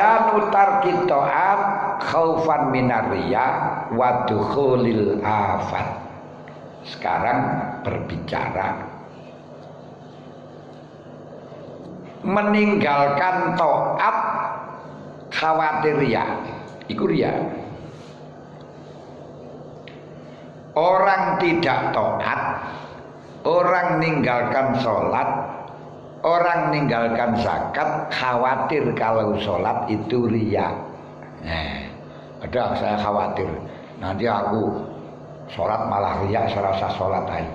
bayanu tarki ta'at khaufan minar riya wa dukhulil afat. Sekarang berbicara meninggalkan ta'at khawatir riya. Iku riya. Orang tidak taat, orang meninggalkan sholat, orang meninggalkan zakat, khawatir kalau sholat itu riya. Ada saya khawatir nanti aku sholat malah riya, serasa sholat aja.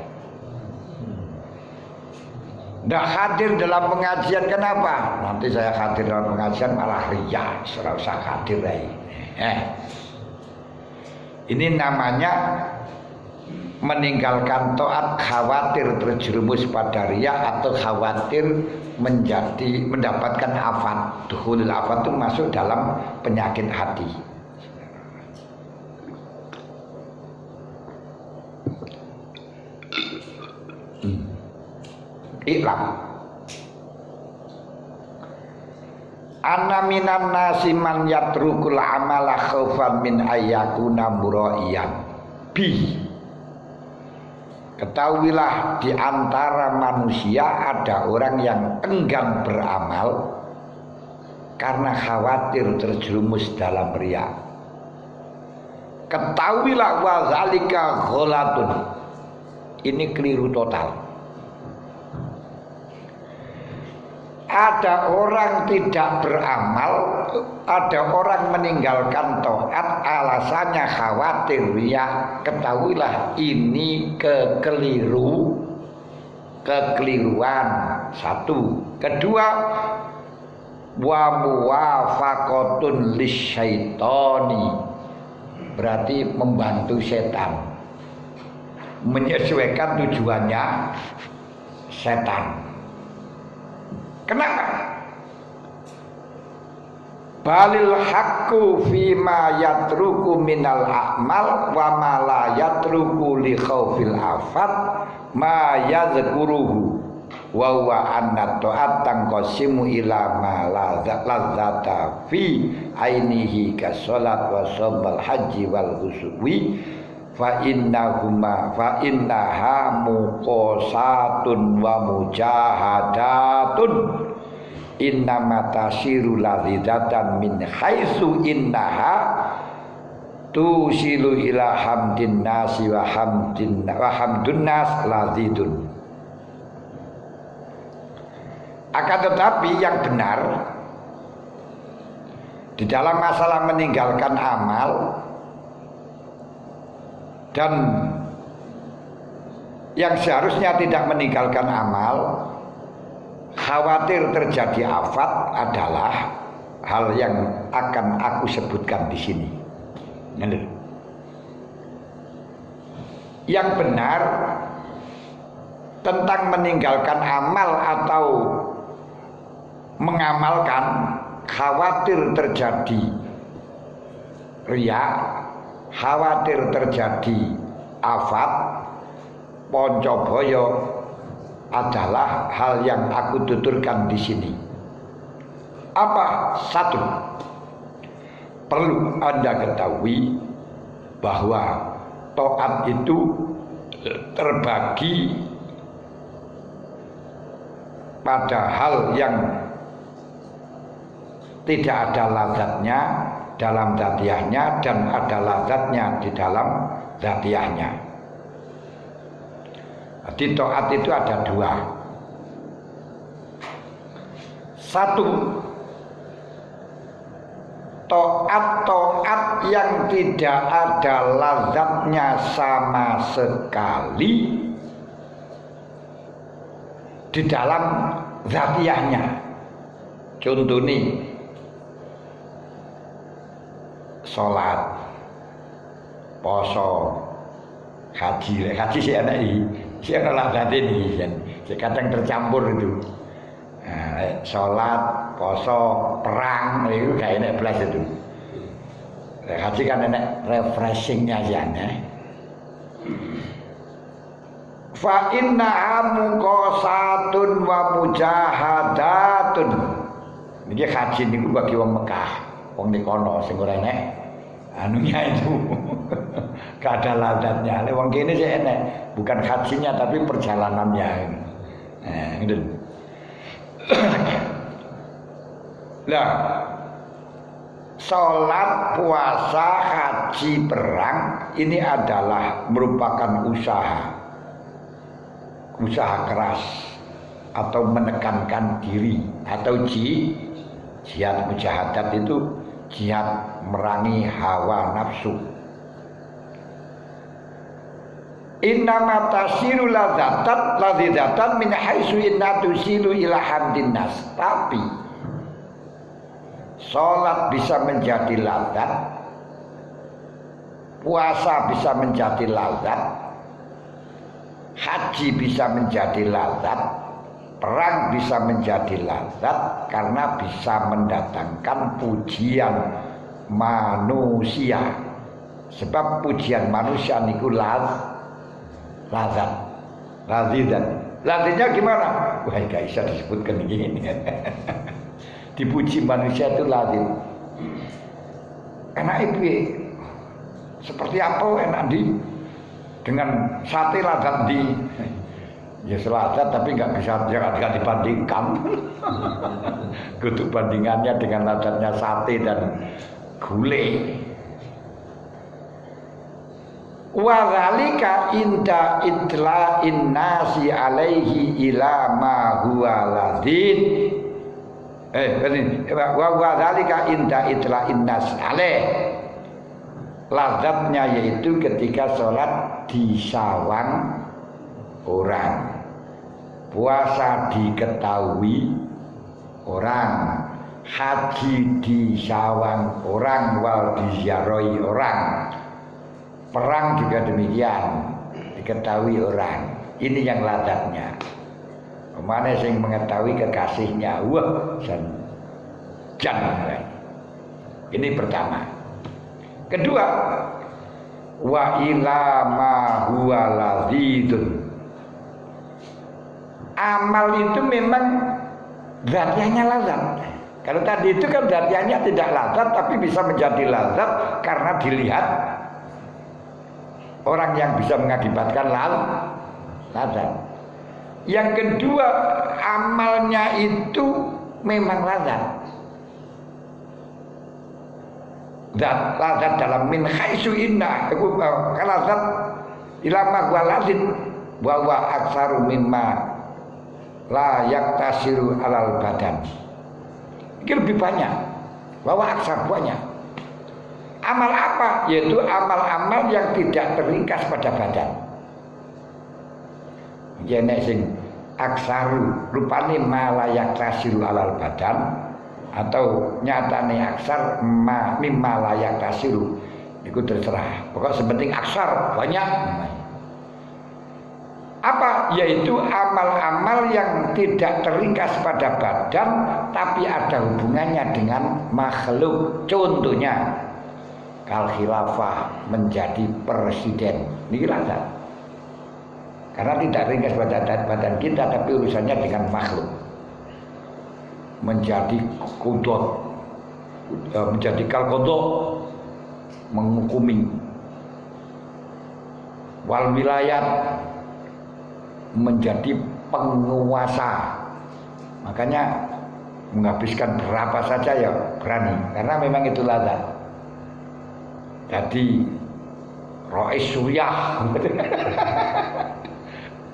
Tidak hadir dalam pengajian, kenapa? Nanti saya hadir dalam pengajian malah riya, serasa hadir aja. Ini namanya meninggalkan taat, khawatir terjerumus pada riya atau khawatir mendapatkan afat. Dukhulul afat itu masuk dalam penyakit hati. Iklam anna minan nasi man yatrukul amala khaufan min ayyakuna muraiyan bi. Ketahuilah di antara manusia ada orang yang enggan beramal karena khawatir terjerumus dalam riya. Ketahuilah wa zalika ghalatun. Ini keliru total. Ada orang tidak beramal, ada orang meninggalkan taat, alasannya khawatir riya. Ketahuilah ini kekeliruan. Satu. Kedua, wa muwafaqatun lisyaitani, berarti membantu setan, menyesuaikan tujuannya setan. Kenapa? Balil haqqu fima yatruku minal a'mal wa ma la yatruku li khaufil afat ma yazkuruhu wa huwa anna ta'at tanqasimu ila ma ladzata fi ainihi ka salat wa shamal haji wal huswi fa innaha muqasatun wa mujahadatun innama tasiru ladzatan min haitsu innaha tusilu ila hamdin nasi wa hamdun nas ladzidun. Akan tetapi yang benar di dalam masalah meninggalkan amal dan yang seharusnya tidak meninggalkan amal, khawatir terjadi afat adalah hal yang akan aku sebutkan di sini. Yang benar tentang meninggalkan amal atau mengamalkan, khawatir terjadi riya, khawatir terjadi afat, poncoboyo adalah hal yang aku tuturkan di sini. Apa? Satu, perlu Anda ketahui bahwa taat itu terbagi pada hal yang tidak ada lazatnya dalam dzatiyahnya dan ada lazatnya di dalam dzatiyahnya. Jadi taat itu ada dua. Satu, taat yang tidak ada lazatnya sama sekali di dalam dzatiyahnya. Contoh nih, sholat, poso, haji sih anak ini, sih anak lazat ini, sih kadang tercampur itu. Nah, sholat, poso, perang itu kayak enak belas itu. Haji kan enak refreshingnya sih aneh. Fa inna muqasatun wa mujahadatun Niki haji niku bagi wong Mekah, wong nikono sing ora enek anunya itu. Gak ada lazatnya. Lek wong kene sih enek, bukan hajinya tapi perjalanannya. Gitu. Lah, salat, puasa, haji, perang ini adalah merupakan usaha keras atau menekankan diri atau jihad mujahadat itu jihad merangi hawa nafsu. Innama tasiru ladzatan min haitsu inna tusilu ila hamdin nas. Tapi salat bisa menjadi lazat, puasa bisa menjadi lazat, haji bisa menjadi lazat, perang bisa menjadi lazat karena bisa mendatangkan pujian manusia. Sebab pujian manusia niku lazat, lazidan. Lazatnya gimana? Wah, gak bisa disebutkan begini. Dipuji manusia itu lazim. Enak itu seperti apa enak di dengan sate lazat di ya selazat tapi nggak bisa jangan dibandingkan. Kudu bandingannya dengan lazatnya sate dan gulai. Wa zalika inda itla'in nasi alaihi ila ma huwa ladzin. Wa zalika inda itla'in nas alaih. Lazatnya yaitu ketika sholat disawang orang, puasa diketahui orang, haji disawang orang, wal diziarahi orang, perang juga demikian diketahui orang. Ini yang lazatnya. Mana sing mengetahui kekasihnya? Wah, jangan. Ini pertama. Kedua, wa ila ma huwa ladzidun. Amal itu memang zatiannya lazat. Kalau tadi itu kan zatiannya tidak lazat tapi bisa menjadi lazat karena dilihat orang yang bisa mengakibatkan lazat. Yang kedua, amalnya itu memang lazat. Lazat dalam min haitsu inna lazat ilama wa lazin wa wa aktsaru mimma la yaktasiru alal badan. Ini lebih banyak. Bahwa aksar banyak. Amal apa? Yaitu amal-amal yang tidak teringkas pada badan. Yen sing aksaru rupane ma la yaktasiru alal badan atau nyatane aksar mimma layak tasiru itu terserah. Pokok sepenting aksar banyak. Apa? Yaitu amal-amal yang tidak teringkas pada badan tapi ada hubungannya dengan makhluk. Contohnya kal khilafah, menjadi presiden. Ini lazat. Karena tidak ringkas pada badan kita tapi urusannya dengan makhluk. Menjadi kudot, menjadi kalkodok, menghukumi. Wal wilayat, menjadi penguasa. Makanya menghabiskan berapa saja ya berani, karena memang itu lazat. Jadi Rois Suriah,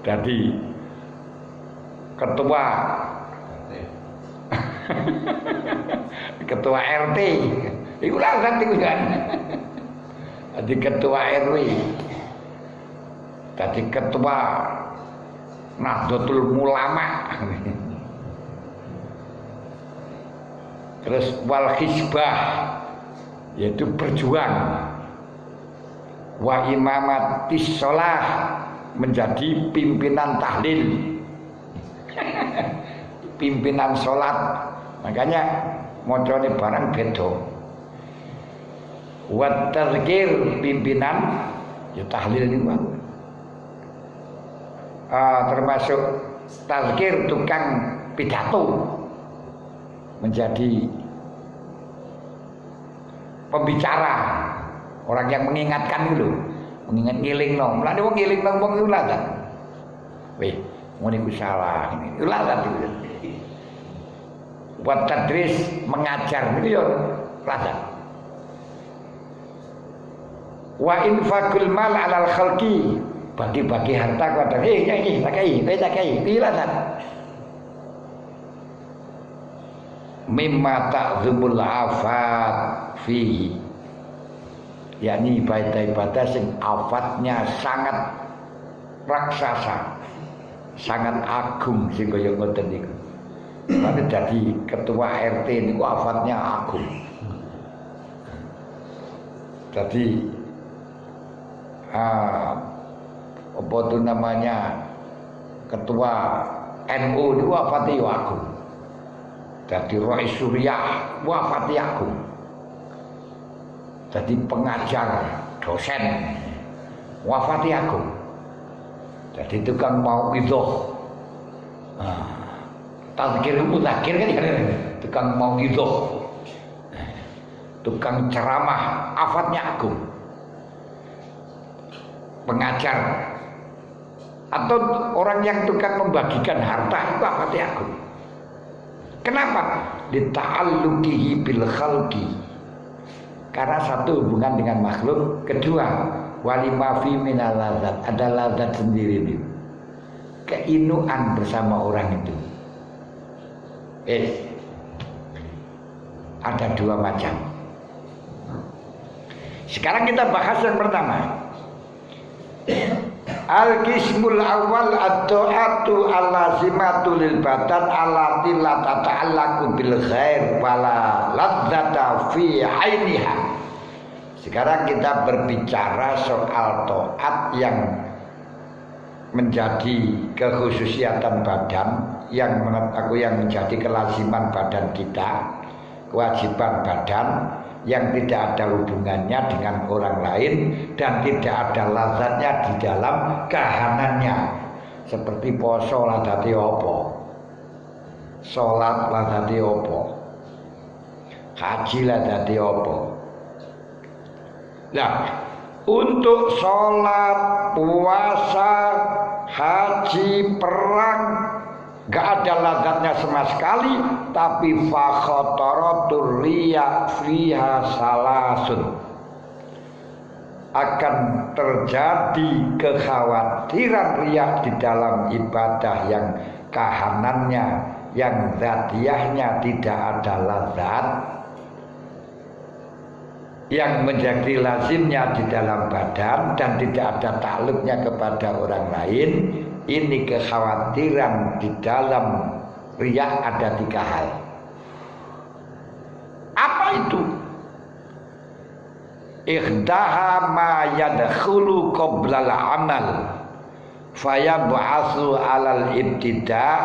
jadi ketua RT, itu lazat itu kan. Jadi ketua RW, jadi ketua Nahdlatul Ulama, terus wal hisbah, yaitu berjuang, wa imamatis sholah, menjadi pimpinan tahlil, pimpinan sholat. Makanya mocone barang beda. Wa tazkir, pimpinan ya tahlil niku. Termasuk tazkir tukang pidato. menjadi pembicara, orang yang mengingatkan dulu, mengingat ngiling no, mulane wong ngiling nang wong iku lazat. Weh, ngene iku salah ini. Lazat itu. Buat tadris mengajar itu ya lazat. Wa infaqul mal 'alal khalqi, bagi-bagi harta kepada tak kai, lazat. Mimma ta'zumul afat fihi, yakni ibadah-ibadah sing afatnya sangat raksasa, sangat agung sing kaya ngoten niku. Mane dadi ketua RT niku afatnya agung. Jadi apa itu namanya, ketua NU niku afatnya agung. Jadi Rais Suriah wafat agung. Jadi pengajar, dosen wafat agung. Jadi tukang mau idoh. Tazkir mudzakir kan, tukang mau idoh. Tukang ceramah afatnya agung. Pengajar atau orang yang tukang membagikan harta itu afatnya agung. Kenapa? Dita'alluqihi bil khalqi. Karena satu, hubungan dengan makhluk. Kedua, walima fi minal ladzat, ada ladzat sendiri itu. Keinuan bersama orang itu. Ada dua macam. Sekarang kita bahas yang pertama. Al-qismul awal ad-du'atu al-lazimatu lil badan allati la tata'allaqu bil khair wala ladzata fi 'ainiha. Sekarang kita berbicara soal taat yang menjadi kekhususiatan badan, yang menurut aku yang menjadi kelaziman badan kita, kewajiban badan yang tidak ada hubungannya dengan orang lain dan tidak ada lazatnya di dalam kahanannya. Seperti poso lazate opo, sholat lazate opo, haji lazate opo. Nah, untuk sholat, puasa, haji, perang gak ada lazatnya sama sekali, tapi fakhotaratur riya fiha salasun, akan terjadi kekhawatiran riya di dalam ibadah yang kahanannya, yang zatiyahnya tidak ada lazat, yang menjadi lazimnya di dalam badan dan tidak ada takluknya kepada orang lain. Ini kekhawatiran di dalam riya ada tiga hal. Apa itu? Ikhdaha ma yadkhulu qoblal amal fayab'atsu 'alal ibtida'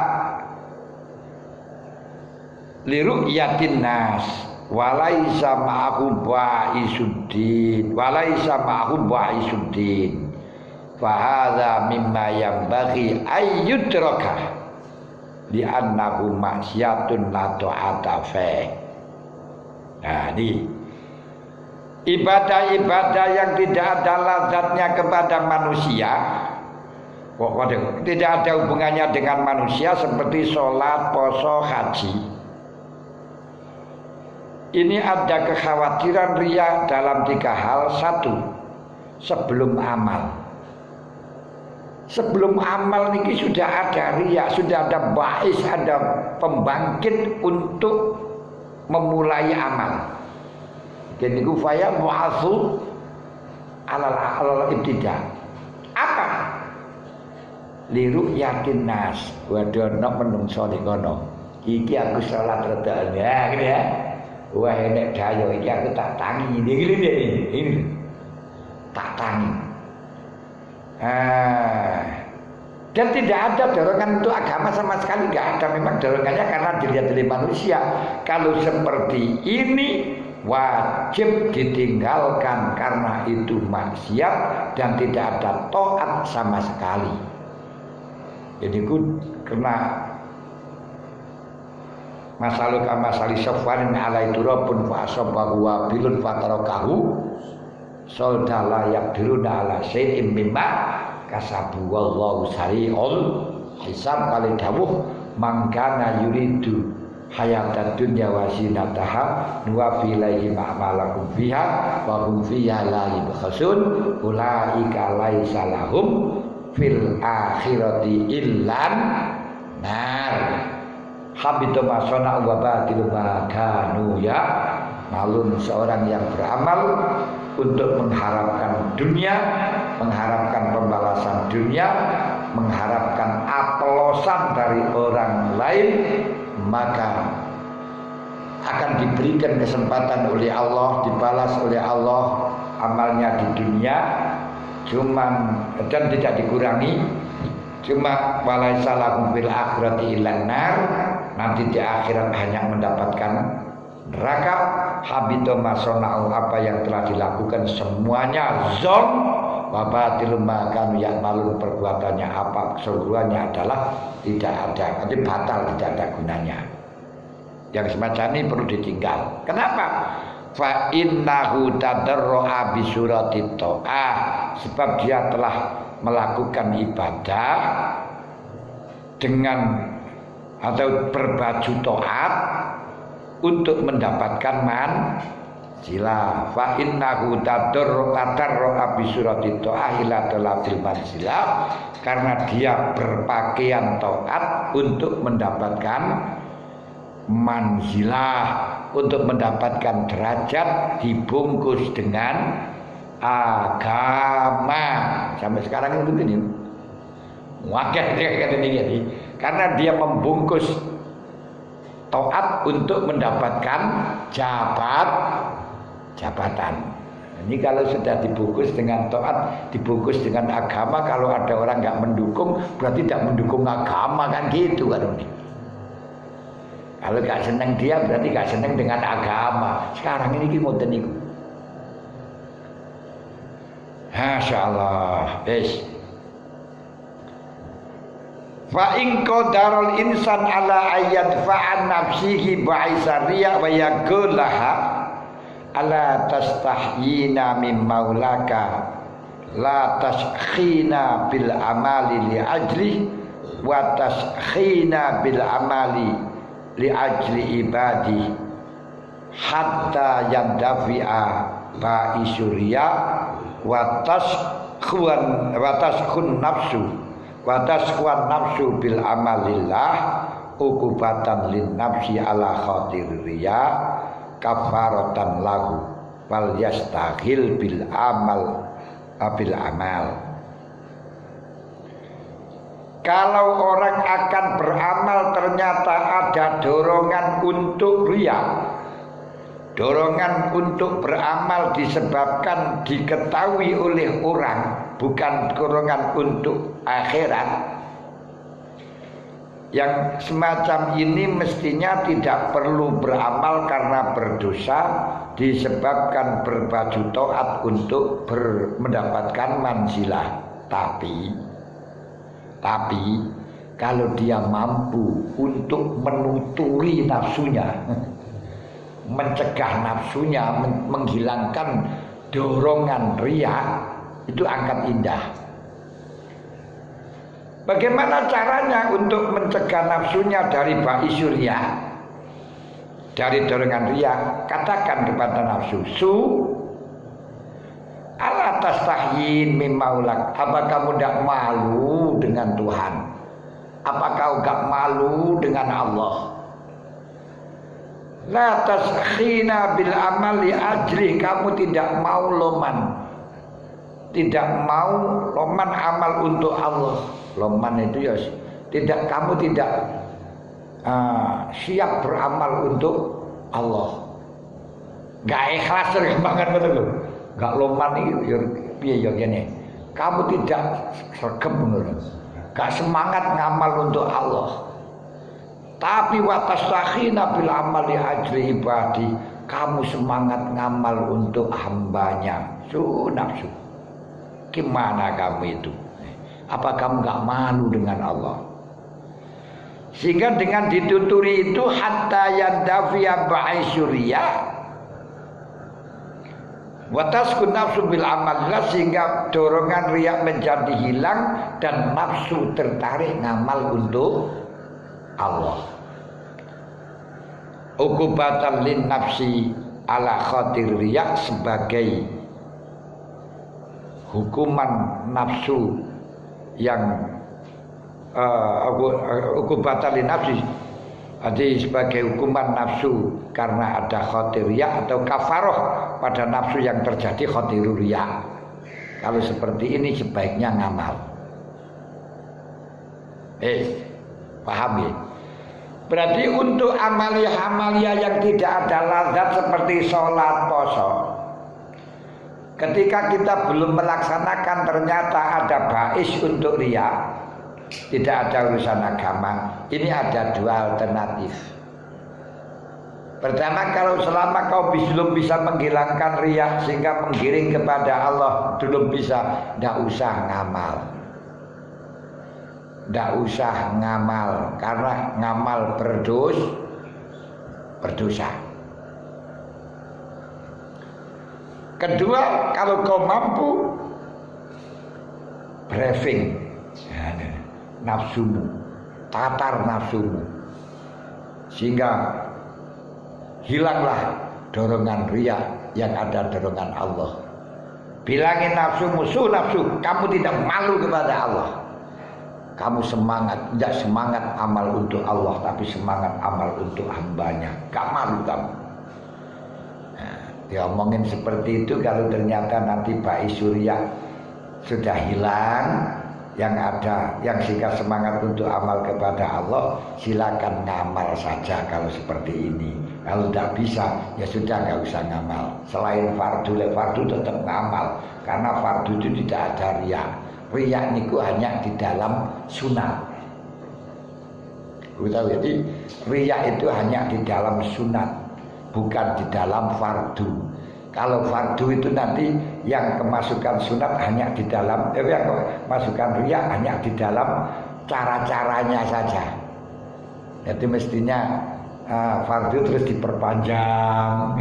li ru'yatin nas walaisa ma'ahu ba'isuddin fahadha mimma yanbaghi ayyudraka li'annahu maksiatun la ta'ata fi. Nah, ini ibadah-ibadah yang tidak ada lazatnya kepada manusia, tidak ada hubungannya dengan manusia, seperti sholat, poso, haji. Ini ada kekhawatiran riya dalam tiga hal. Satu, sebelum amal. Sebelum amal ini sudah ada riya, sudah ada bais, ada pembangkit untuk memulai amal. Jadi kufaya mu'atsu alal ibtida. Apa? Liru yakin nas, wadono menungso di kono. Iki aku salat rada ya, gitu ya. Wah enek dayo iki aku tak tangi ini. Tak tangi. Dan tidak ada dorongan untuk agama sama sekali, nggak ada memang dorongannya karena dilihat dari manusia. Kalau seperti ini wajib ditinggalkan karena itu maksiat dan tidak ada taat sama sekali. Jadi karena masaluka masali safwarin alai turabun fa asabahu wa bilun fatarakahu saudala yakdiruna ala syai'im mimma kasabu wallahu sari'ul hisab kali dawuh mangkana yuridu hayatad dunya wa zinataha wa filaihi ma'amalakum fiha wa hum fiha la yubkhasun ulaika laisa lahum fil akhirati illan nar habitu masona wa batilu ma kanu ya malun seorang yang beramal untuk mengharapkan dunia, mengharapkan pembalasan dunia, mengharapkan apelosan dari orang lain, maka akan diberikan kesempatan oleh Allah, dibalas oleh Allah amalnya di dunia, dan tidak dikurangi, cuma walaisa lahum fil akhirati illan nar, nanti di akhirat hanya mendapatkan neraka. Habito masona'u, apa yang telah dilakukan semuanya zon wa batil ma kanu ya'malun, perbuatannya apa keseluruhannya adalah tidak ada, nanti batal, tidak ada gunanya. Yang semacam ini perlu ditinggal. Kenapa? Fa innahu tadarru'a bi suratit ta'ah, sebab dia telah melakukan ibadah dengan atau berbaju taat untuk mendapatkan manzilah. Fa innahu tadarru'a bi suratit ta'ah ila talabil manzilah, karena dia berpakaian taat untuk mendapatkan manzilah, untuk mendapatkan derajat, dibungkus dengan agama. Sampai sekarang itu gini, wakil ini, karena dia membungkus taat untuk mendapatkan jabatan. Ini kalau sudah dibungkus dengan taat, dibungkus dengan agama, kalau ada orang nggak mendukung, berarti tidak mendukung agama, kan gitu kan ini. Kalau nggak senang dia, berarti nggak senang dengan agama. Sekarang ini kita niku. Masya Allah. Fa in qadarul insan ala ayat fa'an nafsihi ba'isa riya wa yaqulaha ala tastahyina min maulaka la taskhina bil amali li ajli wa taskhina bil amali li ajli ibadi hatta yandafi'a ba'isuriya wa taskhun nafsu wa taskhwan nafsu bil amalillah ukubatan lin nafsi ala khatir riya kafaratan lahu wal yastaghil bil amal. Kalau orang akan beramal ternyata ada dorongan untuk riya, dorongan untuk beramal disebabkan diketahui oleh orang, bukan dorongan untuk akhirat. Yang semacam ini mestinya tidak perlu beramal karena berdosa, disebabkan berbaju taat untuk mendapatkan manzilah. Tapi kalau dia mampu untuk menuturi nafsunya, mencegah nafsunya, menghilangkan dorongan riya, itu akan indah. Bagaimana caranya untuk mencegah nafsunya dari ba'isyur riya, dari dorongan riya? Katakan kepada nafsu, ala tastahyin min maulak, apa kamu tidak malu dengan Tuhan? Apa kau tidak malu dengan Allah? La taskhina bil amali ajri, kamu tidak mau loman, tidak mau loman amal untuk Allah. Loman itu ya tidak, kamu tidak siap beramal untuk Allah, nggak ikhlas banget betul, nggak loman itu piye ya gini, kamu tidak sergap menurut, nggak semangat ngamal untuk Allah. Tapi watastakhina bil amali ajri ibadi, kamu semangat ngamal untuk hambanya. Nafsu, gimana kamu itu? Apa kamu gak malu dengan Allah? Sehingga dengan dituturi itu hatta yandafiya ba'isyuriya wataskun nafsu bil amalillah, sehingga dorongan riya menjadi hilang dan nafsu tertarik ngamal untuk Allah. Uqubatan lin nafsi ala khatir riya, sebagai hukuman nafsu yang uqubatan lin nafsi, jadi sebagai hukuman nafsu karena ada khatir riya, atau kafaroh pada nafsu yang terjadi khatirur riya. Kalau seperti ini sebaiknya ngamal. Paham ya? Berarti untuk amalia-amalia yang tidak ada lazat seperti sholat, poso, ketika kita belum melaksanakan ternyata ada bais untuk riya, tidak ada urusan agama. Ini ada dua alternatif. Pertama, kalau selama kau belum bisa menghilangkan riya sehingga menggiring kepada Allah, belum bisa, tidak usah ngamal. Tidak usah ngamal, karena ngamal berdosa. Kedua, kalau kau mampu briefing nafsumu, tatar nafsumu, sehingga hilanglah dorongan riya, yang ada dorongan Allah. Bilangin nafsumu, nafsu, kamu tidak malu kepada Allah. Kamu semangat, tidak semangat amal untuk Allah, tapi semangat amal untuk hambanya. Gak malu kamu. Nah, diomongin seperti itu, kalau ternyata nanti ba'isyuriya sudah hilang, yang ada, yang sehingga semangat untuk amal kepada Allah, silakan ngamal saja kalau seperti ini. Kalau tidak bisa, ya sudah, nggak usah ngamal. Selain fardu tetap ngamal, karena fardu itu tidak ada riya. Riya niku hanya di dalam sunat. Jadi riya itu hanya di dalam sunat, bukan di dalam fardu. Kalau fardu itu nanti yang kemasukan sunat hanya di dalam, yang kemasukan riya hanya di dalam cara-caranya saja. Jadi mestinya fardu terus diperpanjang,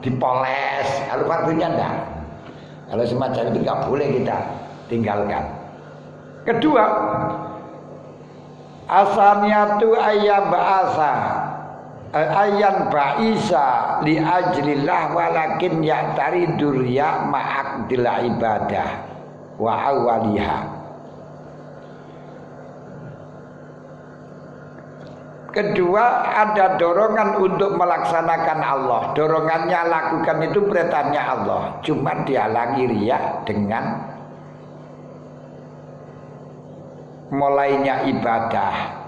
dipoles. Kalau fardunya enggak. Kalau semacam itu nggak boleh kita tinggalkan. Kedua, asaniyatu ayyam ba'asa ayyan ba'isa li ajlillah walakin ya'tari durya ma'akdil ibadah wa awaliha. Kedua, ada dorongan untuk melaksanakan Allah. Dorongannya lakukan itu perintahnya Allah. Cuma dihalangi riya dengan mulainya ibadah.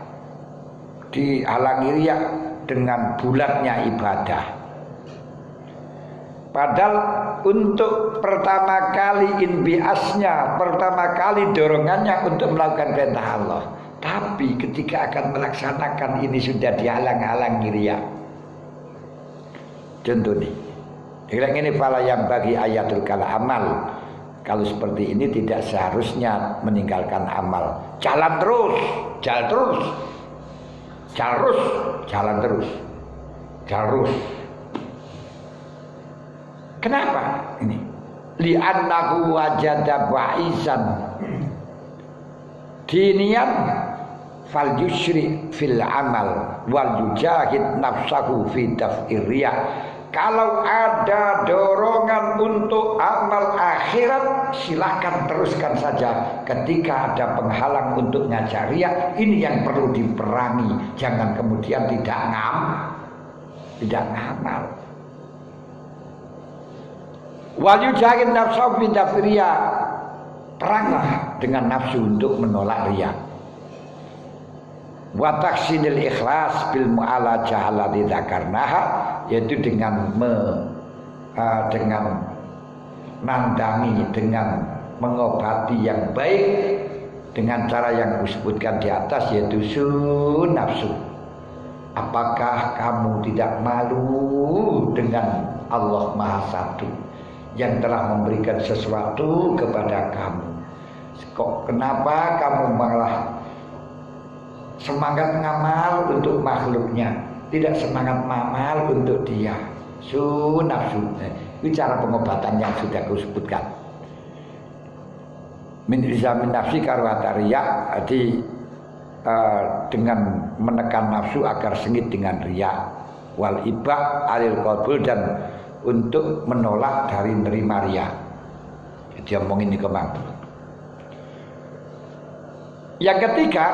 Dihalangi riya dengan bulatnya ibadah. Padahal untuk pertama kali inbiasnya, pertama kali dorongannya untuk melakukan perintah Allah. Tapi ketika akan melaksanakan ini sudah dihalang-halangi riya. Contoh nih, ini pala yang bagi ayatul kala amal. Kalau seperti ini tidak seharusnya meninggalkan amal. Jalan terus. Kenapa ini? Li'annahu wajada ba'izan dinian fal yusri fil amal wal yujahid nafsahu fi daf'ir riya. Kalau ada dorongan untuk amal akhirat, silakan teruskan saja. Ketika ada penghalang untuk ngajar riya, ini yang perlu diperangi. Jangan kemudian tidak ngamal. Wal yujahid nafsahu fi daf'ir riya. Peranglah dengan nafsu untuk menolak riya. Wa taksinil ikhlas bil mu'alajah allati dzakarnaha, yaitu dengan nandangi, dengan mengobati yang baik dengan cara yang disebutkan di atas, yaitu nafsu. Apakah kamu tidak malu dengan Allah Maha Satu yang telah memberikan sesuatu kepada kamu? Kok kenapa kamu malah semangat ngamal untuk makhluknya, tidak semangat ngamal untuk dia. Nafsu. Itu cara pengobatan yang sudah aku sebutkan. Min ilzamin nafsi karwata riya, jadi dengan menekan nafsu agar sengit dengan riya, wal ibah alil qabul, dan untuk menolak dari nerima riya. Jadi omongin ini kemang. Yang ketiga,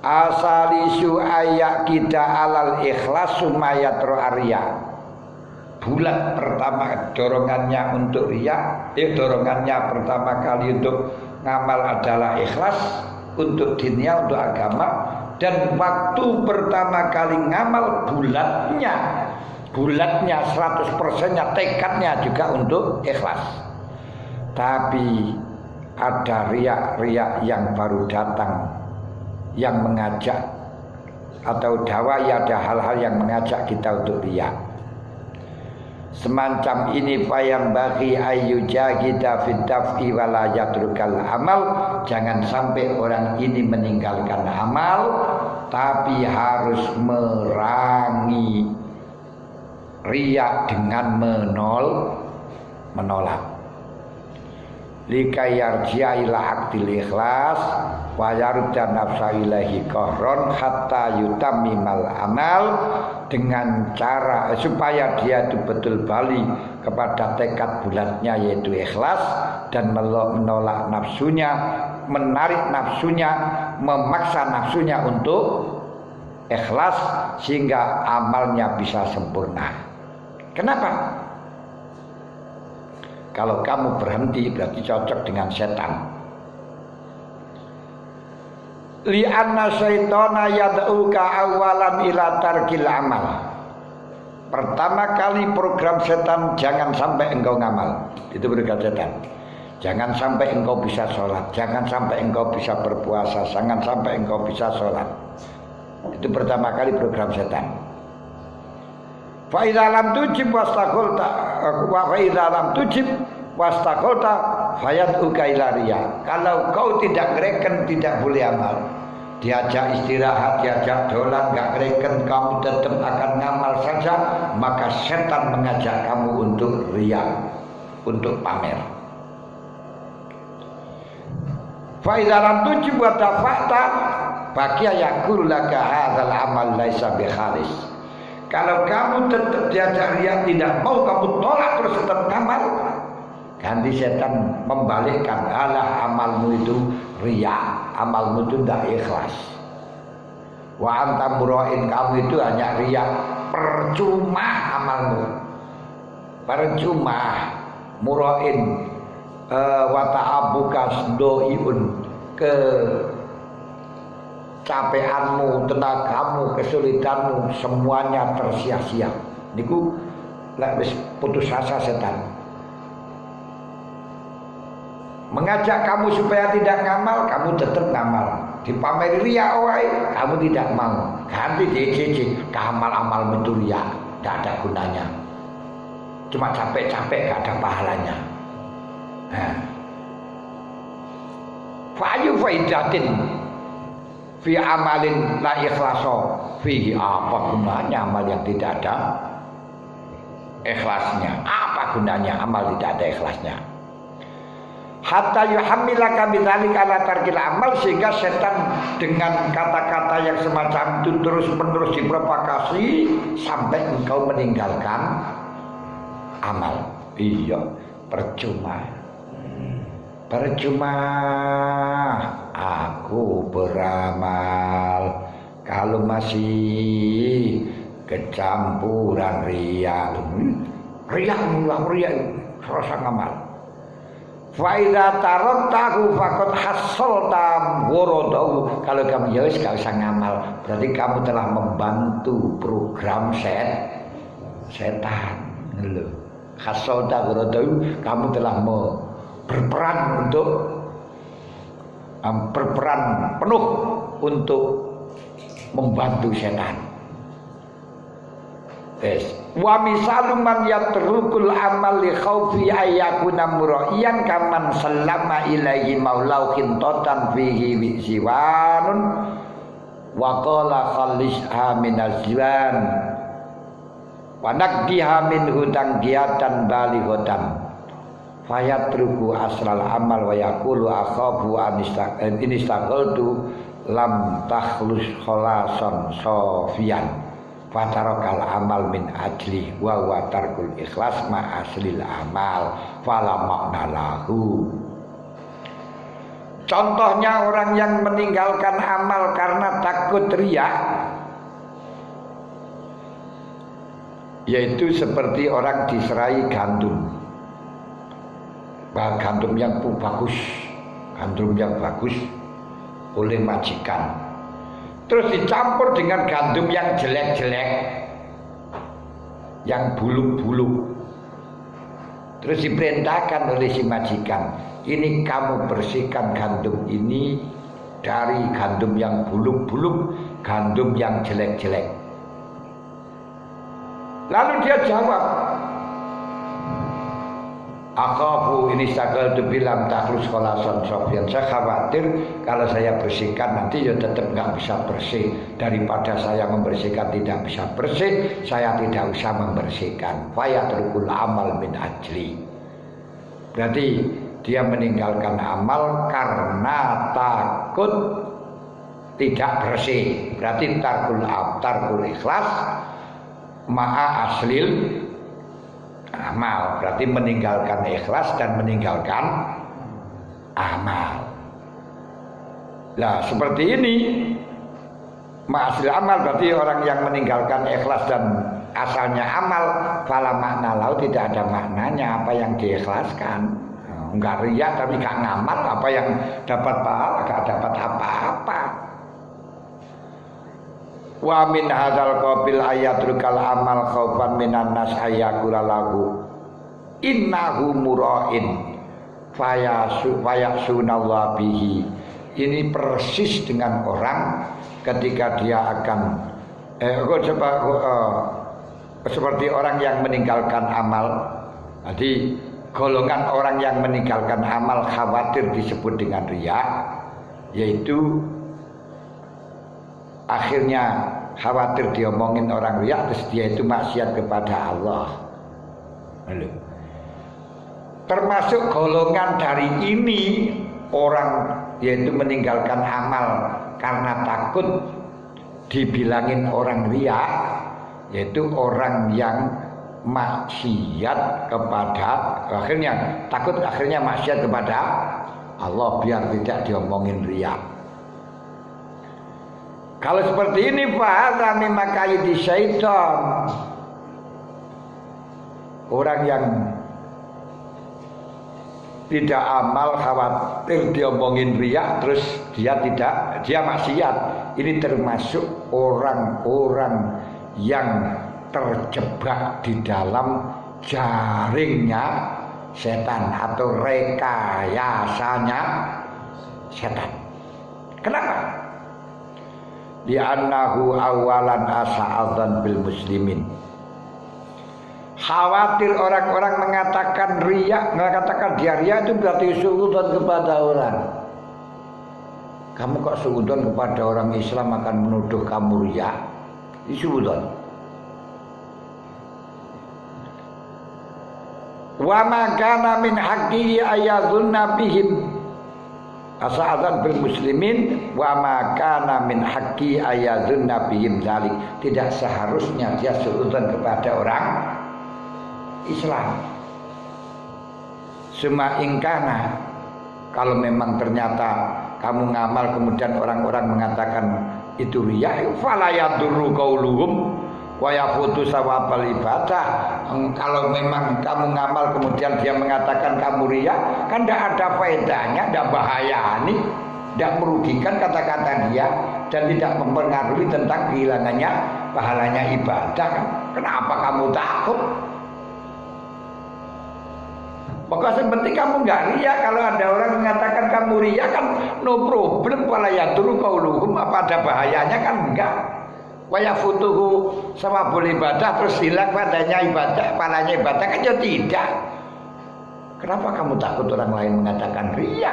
asalisu ayak kita alal ikhlas sumayat ro'ariya. Bulat pertama dorongannya untuk riya, dorongannya pertama kali untuk ngamal adalah ikhlas untuk dunia, untuk agama. Dan waktu pertama kali ngamal bulatnya 100%-nya, tekadnya juga untuk ikhlas. Tapi ada riya yang baru datang, yang mengajak, atau dawai, ada hal-hal yang mengajak kita untuk riya. Semacam ini yang bagi ayyuja kita fitaf'i wala yatrukal amal. Jangan sampai orang ini meninggalkan amal, tapi harus merangi riya dengan menolak. Likayarji'a ila aktil ikhlas wa yarudda nafsa ilahi qahron hatta yutammimal amal, dengan cara supaya dia itu betul balik kepada tekad bulatnya yaitu ikhlas, dan menolak nafsunya, menarik nafsunya, memaksa nafsunya untuk ikhlas sehingga amalnya bisa sempurna. Kenapa? Kalau kamu berhenti berarti cocok dengan setan. Li'anna syaitana yad'uka awalan ila tarkil amal. Pertama kali program setan, jangan sampai engkau ngamal. Itu program setan. Jangan sampai engkau bisa sholat, jangan sampai engkau bisa berpuasa, jangan sampai engkau bisa sholat. Itu pertama kali program setan. Fa idza lam tujib wastaqulta wa fa idza lam tujib wastaqulta fayad'uka ila riya. Kalau kau tidak gereken, tidak boleh amal. Diajak istirahat, diajak dolan, gak gereken, kamu tetap akan ngamal saja, maka setan mengajak kamu untuk riya, untuk pamer. Fa idza lam tujib wa tafa'ta baqiya yaqul laka hadzal amal laisa bikhalis. Kalau kamu tetap diajak riya, tidak mau, kamu tolak terus tetap ngamal, ganti setan membalikkan, alah amalmu itu riya, amalmu itu tidak ikhlas. Wa anta murain, kamu itu hanya riya, percuma amalmu, percuma murain. Wa ta'abuka doiun, ke capeanmu, tenagamu, kesulitanmu semuanya tersia-sia. Niku lek wis putus asa setan. Mengajak kamu supaya tidak ngamal, kamu tetap ngamal. Dipameri riya wae, kamu tidak mau. Ganti DJ, amal-amalmu itu riya, tidak ada gunanya. Cuma capek-capek, gak ada pahalanya. Fa'ayu faidatin fi amalin la ikhlaso fihi, apa gunanya amal yang tidak ada ikhlasnya? Apa gunanya amal tidak ada ikhlasnya? Hatta yuhammilaka bidzalika ala tarkil amal, sehingga setan dengan kata-kata yang semacam itu terus-menerus diprovokasi sampai engkau meninggalkan amal. Iya, percuma aku beramal kalau masih kecampuran riya. Riya rasa ngamal. Fa idza taraktahu faqad hassalta ghuradahu. Kalau kamu ya wis gak usah ngamal, berarti kamu telah membantu program setan. Lho. Hassalta ghuradahu, kamu telah berperan untuk berperan penuh untuk membantu setan. Wa misalu man yatrukul amal li khaufi ayyakuna muraiyan kaman sallama ilaihi maulau qintatan fihi siwanun wa qala khalisha min azwan wa naqdiha min hutang giatan balighatan fayatruku asral amal wa yaqulu akhafu an istaqaltu lam takhlus khalasan sofian fatarokal amal min ajli wa tarkul ikhlas ma aslil amal fala makna lahu. Contohnya orang yang meninggalkan amal karena takut riya, yaitu seperti orang diserai gandum, gandum yang bagus oleh majikan, terus dicampur dengan gandum yang jelek-jelek, yang buluk-buluk, terus diperintahkan oleh si majikan, ini kamu bersihkan gandum ini dari gandum yang buluk-buluk, gandum yang jelek-jelek. Lalu dia jawab, akhafu ini sagal tu bilang takhlus khalasan sofian. Saya khawatir kalau saya bersihkan nanti ya tetap nggak bisa bersih. Daripada saya membersihkan tidak bisa bersih, saya tidak usah membersihkan. Fayatrukul amal min ajli. Berarti dia meninggalkan amal karena takut tidak bersih. Berarti tarkul ikhlas ma'a aslil amal, berarti meninggalkan ikhlas dan meninggalkan amal. Nah seperti ini ma'asil amal, berarti orang yang meninggalkan ikhlas dan asalnya amal, fala makna lau, tidak ada maknanya apa yang diikhlaskan. Enggak riya tapi gak ngamal, apa yang dapat pahala gak dapat apa-apa. Wa min hadzal qabil ayatrukal amal khaufan minan nas ayakula lahu innahu mura'in fayasunallaha bihi. Ini persis dengan orang ketika dia akan seperti orang yang meninggalkan amal. Jadi golongan orang yang meninggalkan amal khawatir disebut dengan riya, yaitu akhirnya khawatir diomongin orang riya, terus dia itu maksiat kepada Allah. Lalu, termasuk golongan dari ini orang yaitu meninggalkan amal karena takut dibilangin orang riya, yaitu orang yang maksiat kepada akhirnya maksiat kepada Allah biar tidak diomongin riya. Kalau seperti ini fahadza min makaidi syaitan. Orang yang tidak amal khawatir diomongin riya, terus dia maksiat. Ini termasuk orang-orang yang terjebak di dalam jaringnya setan atau rekayasanya setan. Kenapa? Li'annahu awalan asa'adzan bil muslimin. Khawatir orang-orang mengatakan dia riya itu berarti suudzon kepada orang. Kamu kok suudzon kepada orang Islam akan menuduh kamu riya? Suudzon. Wa ma kana min haqqihi ayadzunna bihim asa'adzan bil muslimin wa ma kana min haqqi ayadzunna bihim dzalik. Tidak seharusnya dia suudzon kepada orang Islam. Suma ingkana, kalau memang ternyata kamu ngamal kemudian orang-orang mengatakan itu riya, fala yadurru qauluhum wa yafutu sawabal ibadah. Kalau memang kamu ngamal kemudian dia mengatakan kamu riya, kan tidak ada faedahnya, tidak bahaya nih, tidak merugikan kata-kata dia dan tidak mempengaruhi tentang kehilangannya pahalanya ibadah. Kenapa kamu takut? Pokoknya yang penting kamu nggak riya. Kalau ada orang mengatakan kamu riya kan no problem. Wala yadurru qauluhum, apa ada bahayanya kan enggak. Waya futuhu sawabul ibadah terus hilang padanya ibadah kan ya tidak. Kenapa kamu takut orang lain mengatakan riya?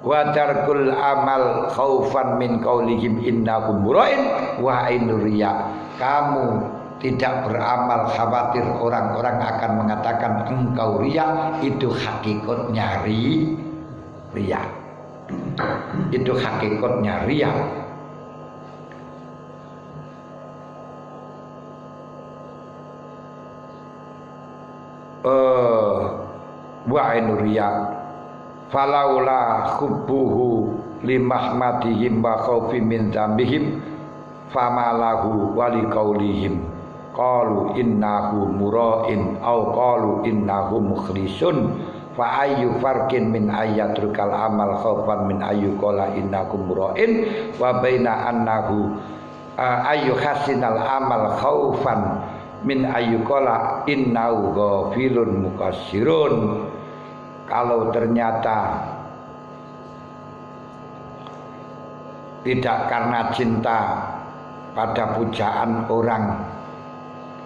Wa tarkul amal khaufan min qaulihim innahum mura'in wa ainur riya. Kamu tidak beramal khawatir orang-orang akan mengatakan engkau riya, itu hakikatnya riya. Itu hakikatnya riya. Wa ainur riya falaula hubbuhu limahmadihim wa khaufi min dzambihim famalahu wa liqaulihim qalu innahu mura'in au qalu innahu mukhlisun fa ayyu farqin min ayatrukal amal khaufan min ayyu qala innakum mura'in wa baina annahu ayyu hasinal amal khaufan min ayyu qala innahu ghafilun mukassirun. Kalau ternyata tidak karena cinta pada pujaan orang,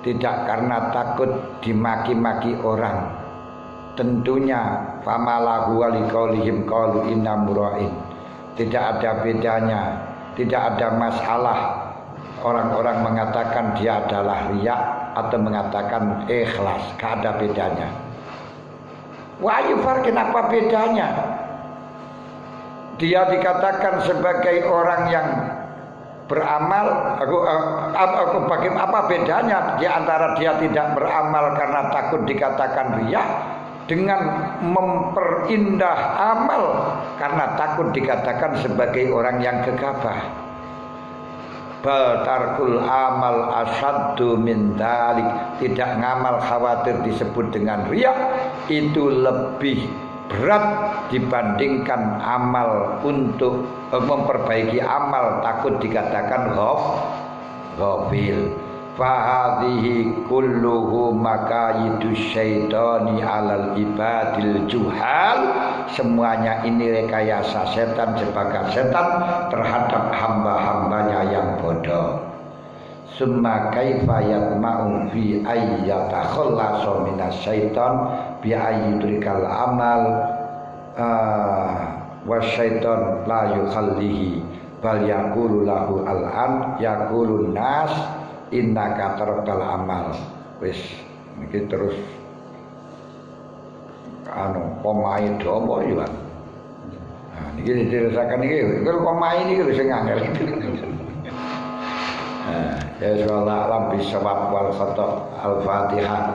tidak karena takut dimaki-maki orang, tentunya famalahu waliqaulihim qalu inna mura'in, tidak ada bedanya, tidak ada masalah orang-orang mengatakan dia adalah riya atau mengatakan ikhlas, tidak ada bedanya. Wahyu farkin apa bedanya? Dia dikatakan sebagai orang yang beramal, apa bedanya di antara dia tidak beramal karena takut dikatakan riya dengan memperindah amal karena takut dikatakan sebagai orang yang gegabah? Bal tarkul amal asaddu min dalik. Tidak ngamal khawatir disebut dengan riya, itu lebih berat dibandingkan amal untuk memperbaiki amal takut dikatakan ghafil. Fahadhihi kulluhu makayidu syaitani alal ibadil juhal. Semuanya ini rekayasa setan sebagai setan terhadap hamba-hambanya yang bodoh. Summa kaifa yatma'u fi ayyatakhallasa minas syaitan bi ayyudrikal amal wasyaitan la yukhallihi bal yaqulu lahu al-an yaqulun nas innaka tarakal amal. Wis iki terus pemain domo yo kan. Nah niki diterusaken iki kalau pemain iki lho sing angel. Ya Allah alam bisawab wal khata al-Fatihah.